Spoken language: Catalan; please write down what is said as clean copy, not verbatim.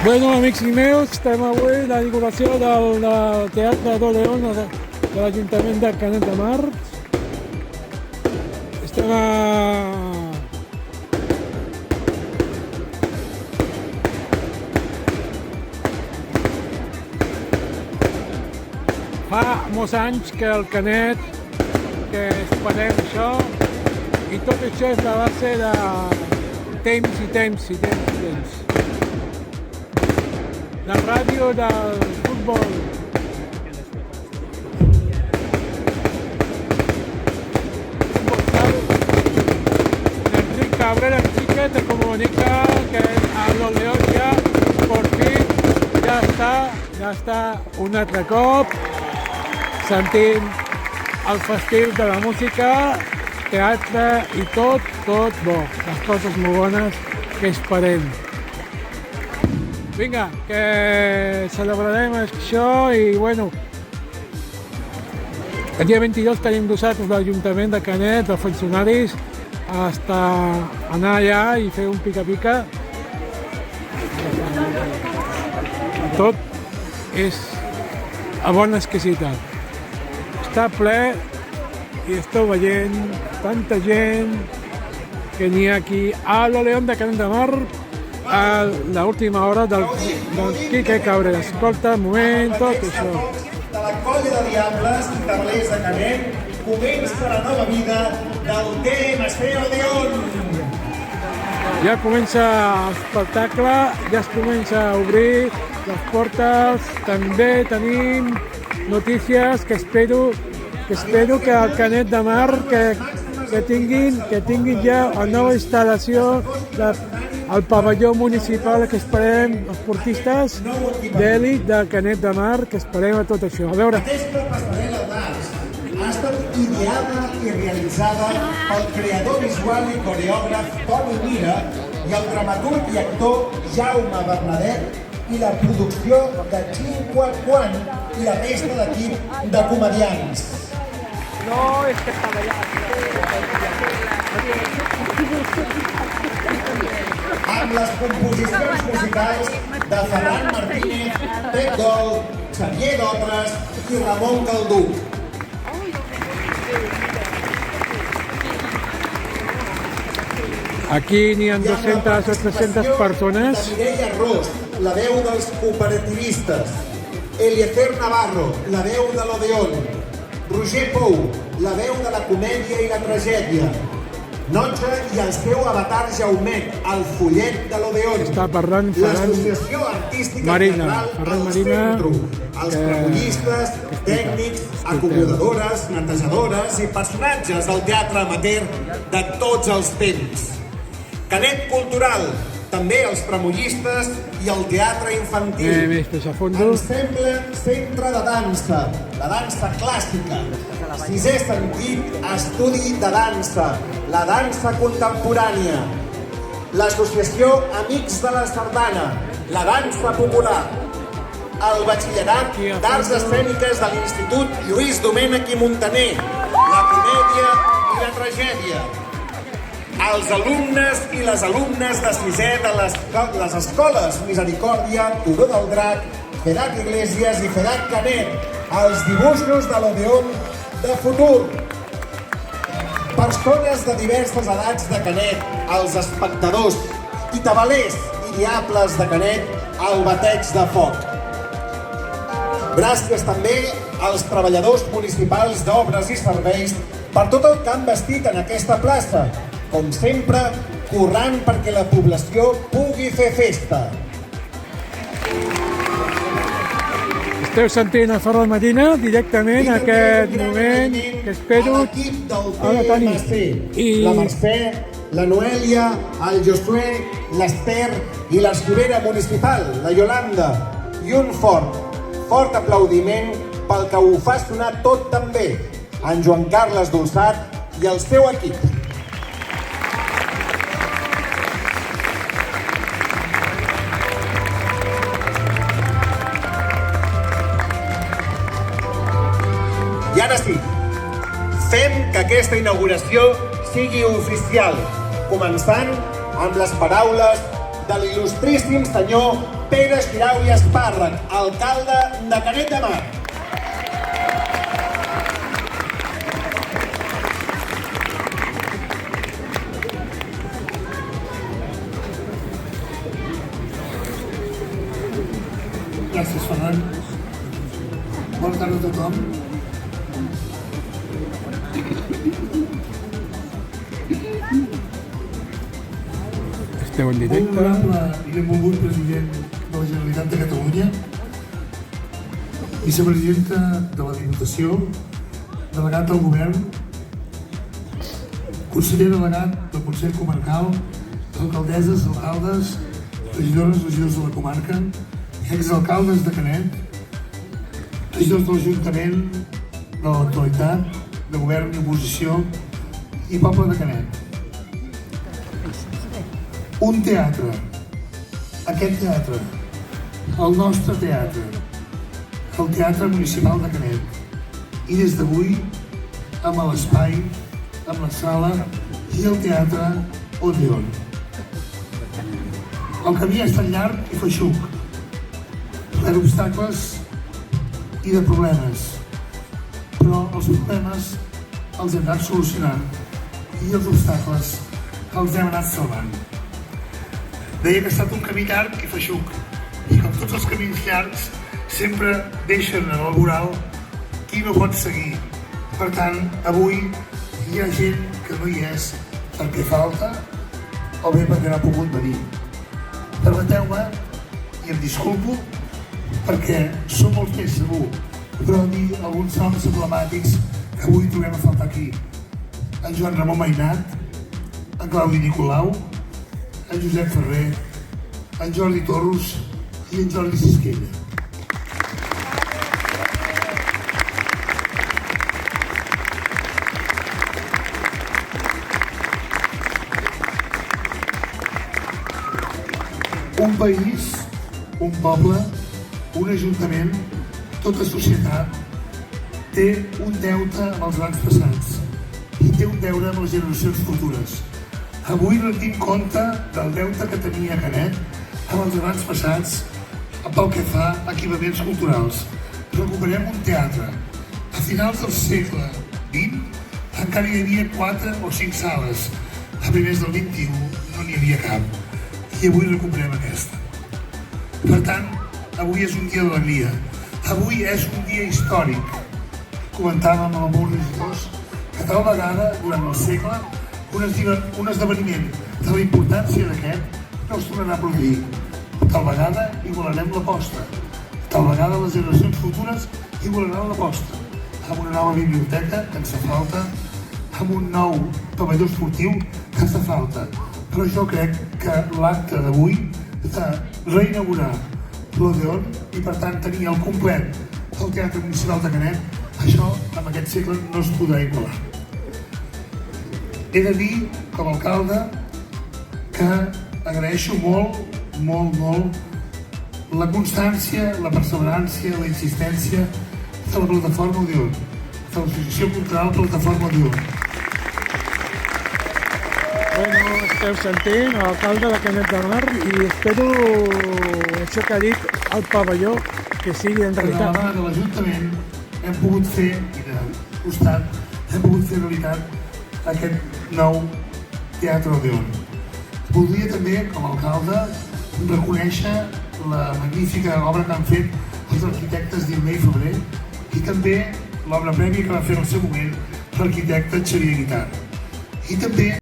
Bueno, amics meus, estem avui a la inauguració del Teatre d'Odeon de l'Ajuntament de Canet de Mar. Estem Fa molts anys que el Canet, que esperem això, i tot això és la base de temps i temps i temps i temps. La ràdio del futbol. Enric Cabrera Enrique te comunica que a l'Odeon ja, per fi, ja està un altre cop sentint el festiu de la música, teatre i tot bo. Les coses molt bones que esperem. Vinga, que celebrarem això i, bueno, el dia 22 tenim nosaltres l'Ajuntament de Canet, els funcionaris, hasta anar allà i fer un pica-pica. Tot és a bona exquisitat. Està ple i esteu veient tanta gent que n'hi ha aquí a l'Odeon de Canet de Mar a l'última hora del Quique Cabrera. Escolta, un moment, tot això. De la colla de diables i tablers de Canet comença la nova vida del TMC Odeon. Ja comença l'espectacle, ja es comença a obrir les portes. També tenim notícies que espero que al Canet de Mar que tinguin ja una nova instal·lació al pavelló municipal, que esperem els esportistes d'èlit de Canet de Mar, que esperem a tot això. A veure. Aquesta passarel·la d'arts ha estat ideada i realitzada pel creador visual i coreògraf Toni Mira i el dramaturg i actor Jaume Bernadet i la producció de Cinque Quan i la resta d'equip de comediants. No, és que estava allà. Amb les composicions musicals de Ferran Martínez, Pep Dol, Xavier Dotres i Ramon Calduc. Aquí n'hi ha 200 o 300 persones. Mireia Ros, la veu dels cooperativistes. Eliezer Navarro, la veu de l'Odeon. Roger Pou, la veu de la comèdia i la tragèdia. Notxa i el seu avatar Jaumet, el follet de l'Odeon. Està parlant l'Associació Artística Marina, Teatral el Centro, els prebollistes, tècnics, acomodadores, netejadores i personatges del teatre amateur de tots els temps. Canet Cultural, també els tremollistes i el teatre infantil. Ensemble Centre de Dansa, la dansa clàssica. Sisè Sentit, estudi de dansa, la dansa contemporània. L'Associació Amics de la Sardana, la dansa popular. El Batxillerat d'Arts Escèniques de l'Institut Lluís Domènech i Montaner, la comèdia i la tragèdia. Els alumnes i les alumnes de sisè de les escoles Misericòrdia, Turó del Drac, Fedat Iglesias i Fedat Canet, els dibuixos de l'Odeon de futur. Persones de diverses edats de Canet, els espectadors i tabalers i diables de Canet, al bateig de foc. Gràcies també als treballadors municipals d'obres i serveis per tot el que han vestit en aquesta plaça, com sempre, currant perquè la població pugui fer festa. Esteu sentint a Ferran Marina directament en aquest moment que espero a la TMC. La Mercè, la Noèlia, el Josué, l'Ester i l'escudera municipal, la Yolanda. I un fort aplaudiment pel que ho fa sonar tot tan bé, en Joan Carles Dolçat i el seu equip. I ara sí, fem que aquesta inauguració sigui oficial, començant amb les paraules de l'il·lustríssim senyor Pere Estirau i Espàrrec, alcalde de Canet de Mar. Gràcies, Ferran. Bona tarda a tothom. Esteu en Molt directe. honorable i benvolgut president de la Generalitat de Catalunya, vicepresidenta de la Diputació, delegat del Govern, conseller delegat del Consell Comarcal, alcaldesses, alcaldes, regidores, regidors de la comarca, exalcaldes de Canet, regidors de l'Ajuntament, de l'actualitat, de govern i oposició i poble de Canet. Un teatre, aquest teatre, el nostre teatre, el Teatre Municipal de Canet, i des d'avui amb l'espai, amb la sala i el Teatre Odeon. El camí ha estat llarg i feixuc, ple d'obstacles i de problemes, però els problemes els hem anat solucionant i els obstacles els hem anat salvant. Deia que ha estat un camí llarg i feixuc, i com tots els camins llargs sempre deixen en el voral qui no pot seguir. Per tant, avui hi ha gent que no hi és perquè falta o bé perquè no ha pogut venir. Permeteu-me, i em disculpo, perquè són molts més segur, però dir alguns noms emblemàtics que avui trobem a faltar aquí. En Joan Ramon Mainat, en Claudi Nicolau, en Josep Ferrer, en Jordi Torros i en Jordi Sisquella. Un país, un poble, un ajuntament, tota societat té un deute amb els grans passats i té un deure amb les generacions futures. Avui rendim compte del deute que tenia Canet amb els grans passats pel que fa a equipaments culturals. Recuperem un teatre. A finals del segle XX encara hi havia 4 o 5 sales. A primers del XXI no n'hi havia cap. I avui recuperem aquesta. Per tant, avui és un dia d'alegria. Avui és un dia històric. Comentàvem amb molts regidors que tal vegada, durant el segle, un esdeveniment de la importància d'aquest no es tornarà a produir. Tal vegada igualarem l'aposta. Tal vegada les generacions futures igualaran l'aposta. Amb una nova biblioteca que ens fa falta, amb un nou pavelló esportiu que ens fa falta. Però jo crec que l'acte d'avui de reinaugurar l'Odeon i per tant tenir al complet el Teatre Municipal de Canet, això en aquest segle no es podrà igualar. He de dir, com a alcalde, que agraeixo molt, molt, molt la constància, la perseverància, la insistència de la plataforma Odeon, de l'Associació Cultural Plataforma Odeon. Bueno, esteu sentint l'alcalde de Canet de Mar i espero això que ha dit el pavelló que sigui en De la realitat. mà de l'Ajuntament hem pogut fer, i de costat, hem pogut fer realitat aquest nou Teatre Odeon. Voldria també, com a alcalde, reconèixer la magnífica obra que han fet els arquitectes Dilmé i Febrer i també l'obra prèvia que va fer en el seu moment l'arquitecte Xavier Guitart. I també